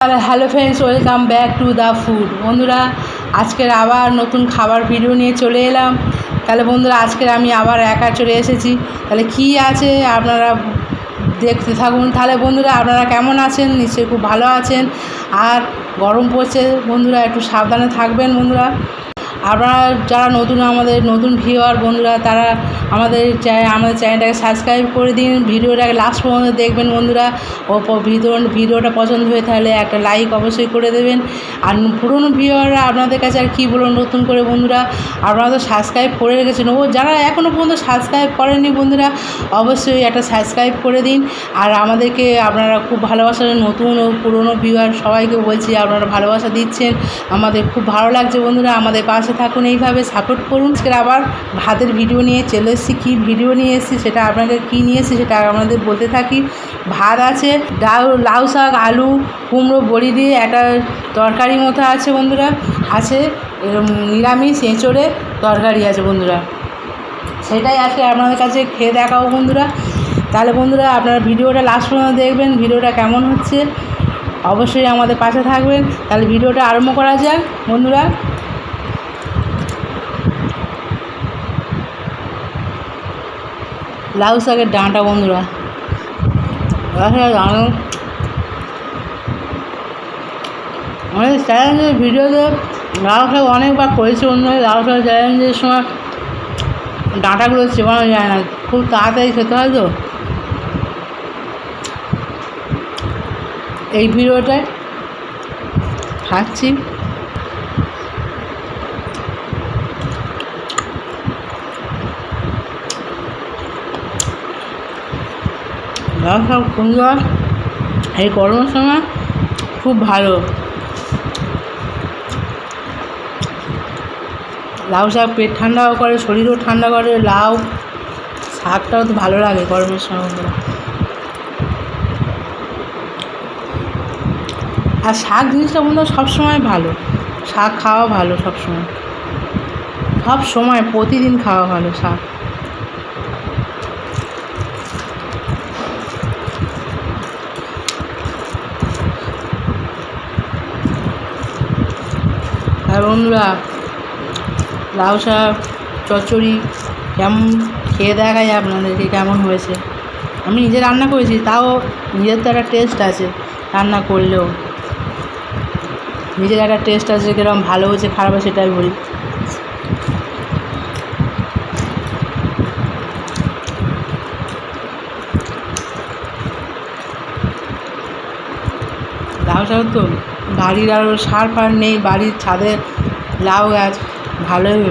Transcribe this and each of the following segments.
Hello friends, welcome back to the food. বন্ধুরা, আজকের আবার নতুন খাবার ভিডিও নিয়ে চলে এলাম। তাহলে বন্ধুরা, আজকের আমি আবার একা চলে এসেছি। তাহলে কি আছে আপনারা দেখতে থাকুন। তাহলে বন্ধুরা, আপনারা কেমন আছেন? নিশ্চয়ই খুব ভালো আছেন। আর গরম পড়ছে বন্ধুরা, একটু সাবধানে থাকবেন বন্ধুরা। আপনারা যারা আমাদের নতুন ভিউয়ার বন্ধুরা, তারা আমাদের চ্যানেলটাকে সাবস্ক্রাইব করে দিন। ভিডিওটাকে লাস্ট পর্যন্ত দেখবেন বন্ধুরা। ভিডিওটা পছন্দ হয়ে তাহলে একটা লাইক অবশ্যই করে দেবেন। আর পুরনো ভিউয়াররা আপনাদের কাছে আর কী বলুন, নতুন করে বন্ধুরা আপনারা তো সাবস্ক্রাইব করে রেখেছেন। যারা এখনও পর্যন্ত সাবস্ক্রাইব করেননি বন্ধুরা, অবশ্যই একটা সাবস্ক্রাইব করে দিন। আর আমাদেরকে আপনারা খুব ভালোবাসা, নতুন ও পুরনো ভিউয়ার সবাইকে বলছি আপনারা ভালোবাসা দিচ্ছেন, আমাদের খুব ভালো লাগছে বন্ধুরা। আমাদের পাশে থাকুন, এইভাবে সাপোর্ট করুন। আজকে আবার ভাতের ভিডিও নিয়ে চলে এসেছি। কী ভিডিও নিয়ে এসেছি সেটা আপনাদের কী নিয়ে এসেছি সেটা আমাদের বলতে থাকি। ভাত আছে, লাউ শাক, আলু, কুমড়ো, বড়ি দিয়ে একটা তরকারি মতো আছে বন্ধুরা। আছে নিরামিষ এঁচোড়ে তরকারি আছে বন্ধুরা। সেটাই আজকে আপনাদের কাছে খেয়ে দেখাবো বন্ধুরা। তাহলে বন্ধুরা, আপনারা ভিডিওটা লাস্ট পর্যন্ত দেখবেন। ভিডিওটা কেমন হচ্ছে অবশ্যই আমাদের পাশে থাকবেন। তাহলে ভিডিওটা আরম্ভ করা যাক বন্ধুরা। লাউ শাকের ডাঁটা বন্ধুরা, আমাদের চ্যালেঞ্জের ভিডিওতে লাউ শাক অনেকবার করেছি বন্ধুরা। লাউ শাক চ্যালেঞ্জের সময় ডাঁটাগুলো চেবানো যায় না, খুব তাড়াতাড়ি খেতে হয় তো। এই ভিডিওটায় খাচ্ছি। লাউ শাক বন্ধুরা এই গরমের সময় খুব ভালো। লাউ শাক পেট ঠান্ডাও করে, শরীরও ঠান্ডা করে। লাউ শাকটাও তো ভালো লাগে গরমের সময় বন্ধুরা। আর শাক জিনিসটা বন্ধুরা সবসময় ভালো। শাক খাওয়া ভালো সবসময়, প্রতিদিন খাওয়া ভালো শাক। আর বন্ধুরা, লাউ শাক চচ্চড়ি কেমন খেয়ে দেখা যায় আপনাদেরকে কেমন হয়েছে। আমি নিজে রান্না করেছি, তাও নিজের তো একটা টেস্ট আছে। রান্না করলেও নিজের একটা টেস্ট আছে, কিরকম ভালো হয়েছে খারাপ হয়েছে সেটাই বলি। লাউ শাক তো বাড়ির আর সার ফার নেই, বাড়ির ছাদে লাউ গাছ ভালোই।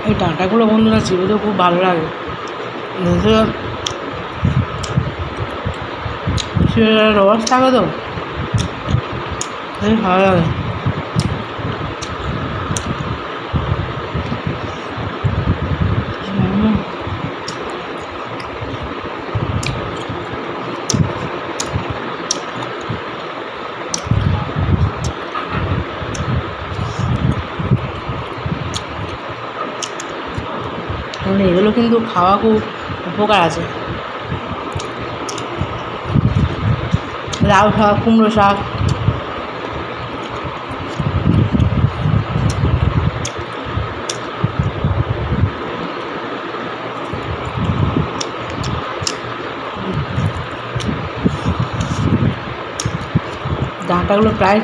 এই ডাঁটাগুলো বন্ধুরা চিবিতেও খুব ভালো লাগে। রস থাকে তো ভালো লাগে। এগুলো কিন্তু খাওয়া খুব উপকার আছে। লাউ শাক, কুমড়ো শাক, ডাঁটাগুলো প্রায়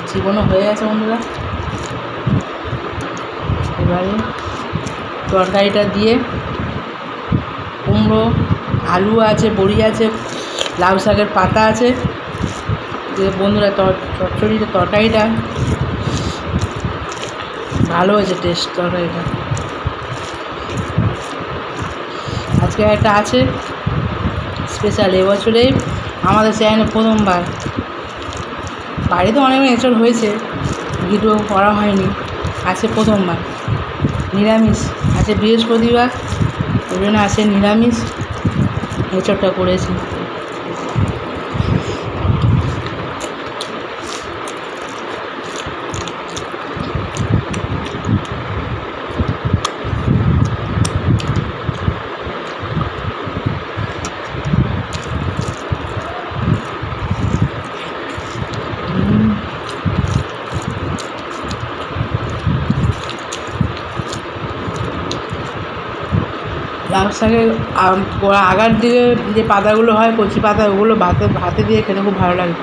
চিকনো হয়ে গেছে বন্ধুরা। এবারে তরকারিটা দিয়ে কুমড়ো, আলু আছে, বড়ি আছে, লাউ শাকের পাতা আছে দিয়ে বন্ধুরা চচ্চড়িটা তরকারিটা ভালো হয়েছে টেস্ট। তরকারিটা আজকে একটা আছে স্পেশাল। এবছরে আমাদের চ্যানেলে প্রথমবার। বাড়িতে অনেক এঁচড় হয়েছে, ভিডিও করা হয়নি, আছে প্রথমবার। নিরামিষ আছে, বৃহস্পতিবার, ওই জন্য আছে নিরামিষ এঁচড়টা করেছি। লাউ শাকের আগার দিকে যে পাতাগুলো হয়, কচি পাতা, ওগুলো ভাতে দিয়ে খেতে খুব ভালো লাগে।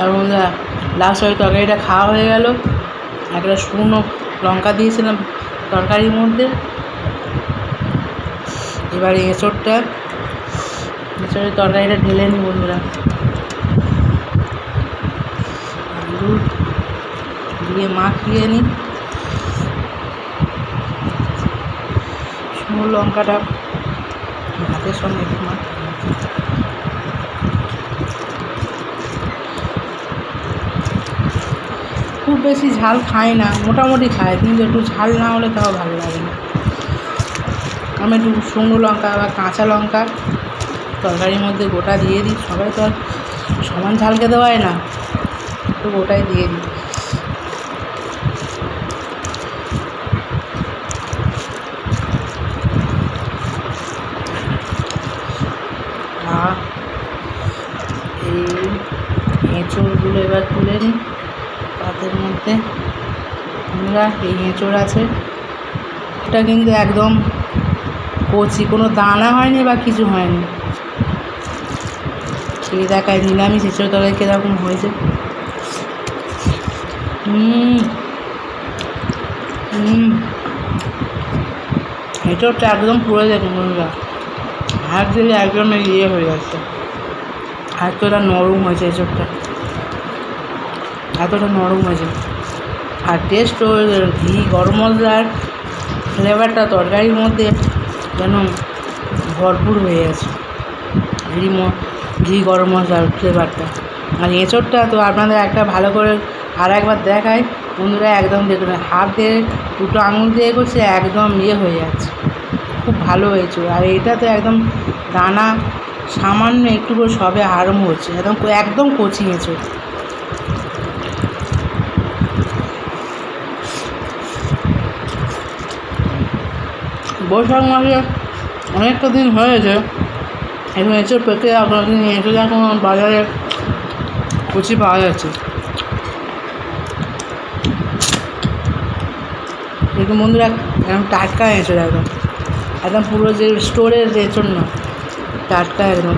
আর বন্ধুরা লাউ শাকের তরকারিটা খাওয়া হয়ে গেল। একটা শুকনো লঙ্কা দিয়েছিলাম তরকারির মধ্যে। এবার এঁচোড়ের তরকারিটা ঢেলে নিই বন্ধুরা। আলু দিয়ে মাখিয়ে নিই। শুকনো লঙ্কাটা ভাতের সঙ্গে একটু খুব বেশি ঝাল খাই না, মোটামুটি খাই, কিন্তু একটু ঝাল না হলে তাও ভালো লাগে না। আমি একটু শুকনো লঙ্কা বা কাঁচা লঙ্কা তরকারির মধ্যে গোটা দিয়ে দিই। সবাই তো আর সমান ঝাল খেতে পারে না, একটু গোটাই দিয়ে দিই। আর এই এঁচোড়গুলো এবার তুলে নিই পাতের মধ্যে। আমরা এই এঁচোড় আছে, এটা কিন্তু একদম কচি, কোনো দানা হয়নি বা কিছু হয়নি। খেয়ে দেখায় নিরামিষ এঁচোড় তরকারি কীরকম হয়েছে। এঁচোড়টা একদম পুরো দেখুন বন্ধুরা, হাত দিলে একদম ইয়ে হয়ে যাচ্ছে। এতটা নরম হয়েছে এঁচোড়টা, এতটা নরম হয়েছে। আর টেস্ট ঘি গরম মশলার ফ্লেভারটা তরকারির মধ্যে যেন ভরপুর হয়ে গেছে, ঘি গরম মশলার ফ্লেভারটা। আর এঁচোড়টা তো আপনাদের একটা ভালো করে আর একবার দেখাই বন্ধুরা, একদম দেখুন হাত দিয়ে দুটো আঙুল দিয়ে করছে, একদম ইয়ে হয়ে যাচ্ছে, খুব ভালো হয়েছে। আর এটা তো একদম দানা সামান্য একটু করে সবে আরম্ভ হচ্ছে, একদম কচি এঁচোড়। বৈশাখ মাসে অনেকটা দিন হয়েছে এখন এঁচোড় পেতে, আপনার এঁচোড় এখন বাজারে কচি পাওয়া যাচ্ছে। কিন্তু বন্ধুরা একদম টাটকা এঁচোড়, একদম পুরো যে স্টোরের এঁচোড় না, টাটকা একদম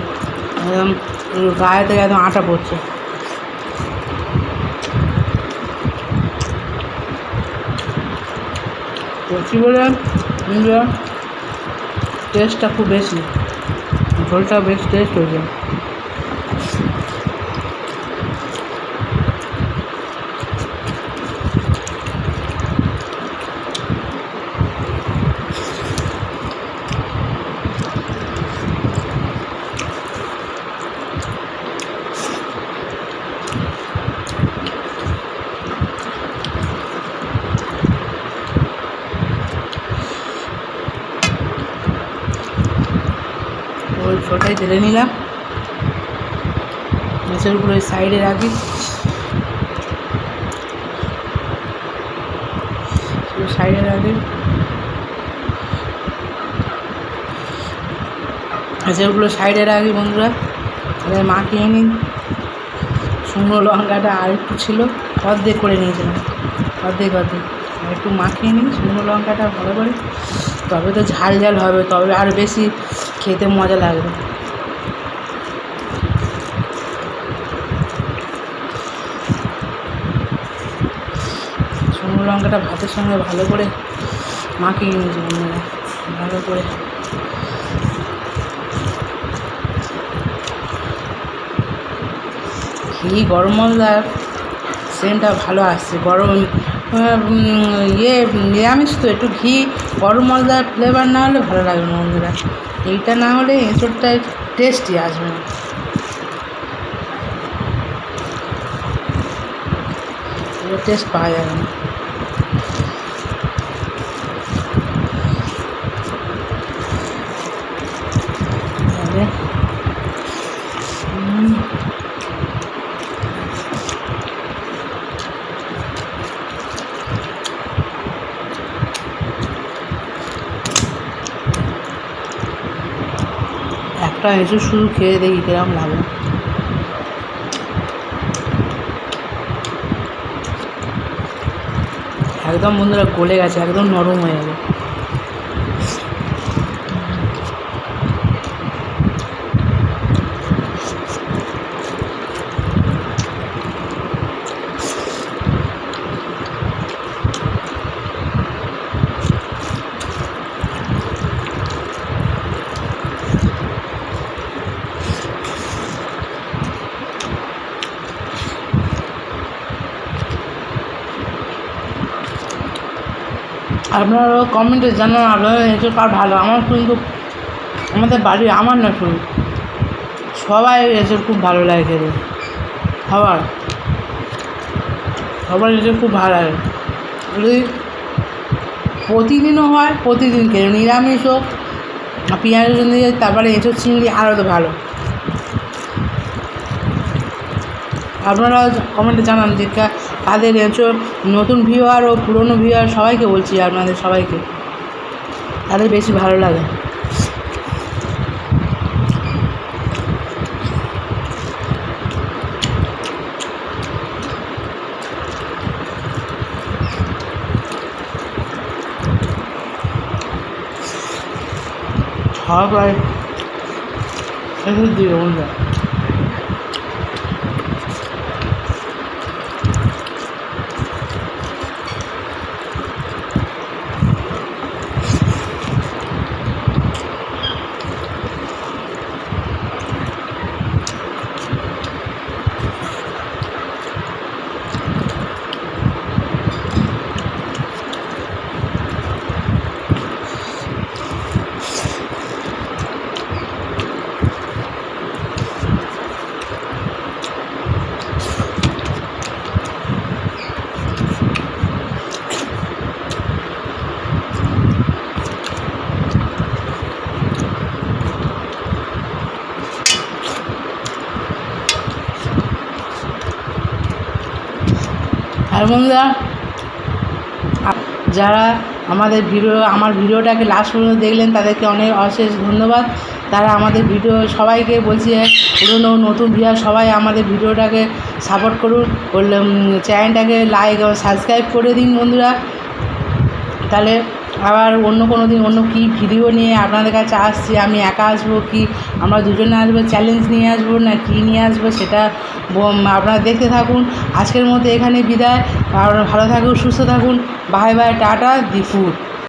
গায়ে থেকে একদম আটা পড়ছে। কচি বলে বন্ধুরা টেস্টটা খুব বেশি, ঝোলটা বেশ টেস্ট হয়েছে। ওই ছোটাই ঢেলে নিলাম, মাছের উপরে সাইডে রাখি, সাইডে রাখি। মাছেরগুলো সাইডে রাখি বন্ধুরা। তাহলে মাখিয়ে নিই। শুকনো লঙ্কাটা আর একটু ছিল, অর্ধেক করে নিয়েছিলাম, অর্ধেক আর একটু মাখিয়ে নিই শুকনো লঙ্কাটা ভালো করে, তবে তো ঝাল ঝাল হবে, তবে আর বেশি খেতে মজা লাগবে। শুকনো লঙ্কাটা ভাতের সঙ্গে ভালো করে মাখিয়ে নিয়েছি বন্ধুরা, ভালো করে। ঘি গরম মশলার সেন্টটা ভালো আসছে। গরম নিরামিষ তো একটু ঘি গরম মশলার ফ্লেভার না হলে ভালো লাগবে না বন্ধুরা। এইটা না হলে এঁচোড়টা টেস্টই আসবে না। টেস্ট পাওয়া যাবে না। একটা এঁচড় শুধু খেয়ে দেখি কিরকম লাগে। একদম বন্ধুরা গলে গেছে, একদম নরম হয়ে গেছে। আপনারাও কমেন্টে জানান আপনাদের এঁচড় কার ভালো। আমার কিন্তু আমাদের বাড়ি, আমার না শুধু, সবাই এঁচড় খুব ভালো লাগে খেতে। সবার এঁচড় খুব ভালো লাগে। যদি প্রতিদিনও হয়, প্রতিদিন খেলে, নিরামিষ হোক, পেঁয়াজ রসুন দিয়ে তারপরে এঁচড় চিংড়ি আরও তো ভালো। আপনারা কমেন্টে জানান যে কাদের এঁচড়, নতুন ভিউয়ার ও পুরনো ভিউয়ার সবাইকে বলছি, আপনাদের সবাইকে তাদের বেশি ভালো লাগে। খাওয়া প্রায় শেষের দিকে বন্ধুরা। আর বন্ধুরা, যারা আমার ভিডিওটাকে লাস্ট পর্যন্ত দেখলেন তাদেরকে অনেক অশেষ ধন্যবাদ। তারা আমাদের ভিডিও, সবাইকে বলছি, পুরনো নতুন ভিউয়ার সবাই আমাদের ভিডিওটাকে সাপোর্ট করুন, চ্যানেলটাকে লাইক ও সাবস্ক্রাইব করে দিন বন্ধুরা। তাহলে আবার অন্য কোনো দিন অন্য কী ভিডিও নিয়ে আপনাদের কাছে আসছি, আমি একা আসবো কি আমরা দুজনে আসবো, চ্যালেঞ্জ নিয়ে আসবো না কী নিয়ে আসবো, সেটা আপনারা দেখতে থাকুন। আজকের মতো এখানে বিদায়। আর ভালো থাকুন, সুস্থ থাকুন। Bye bye, tata, the food.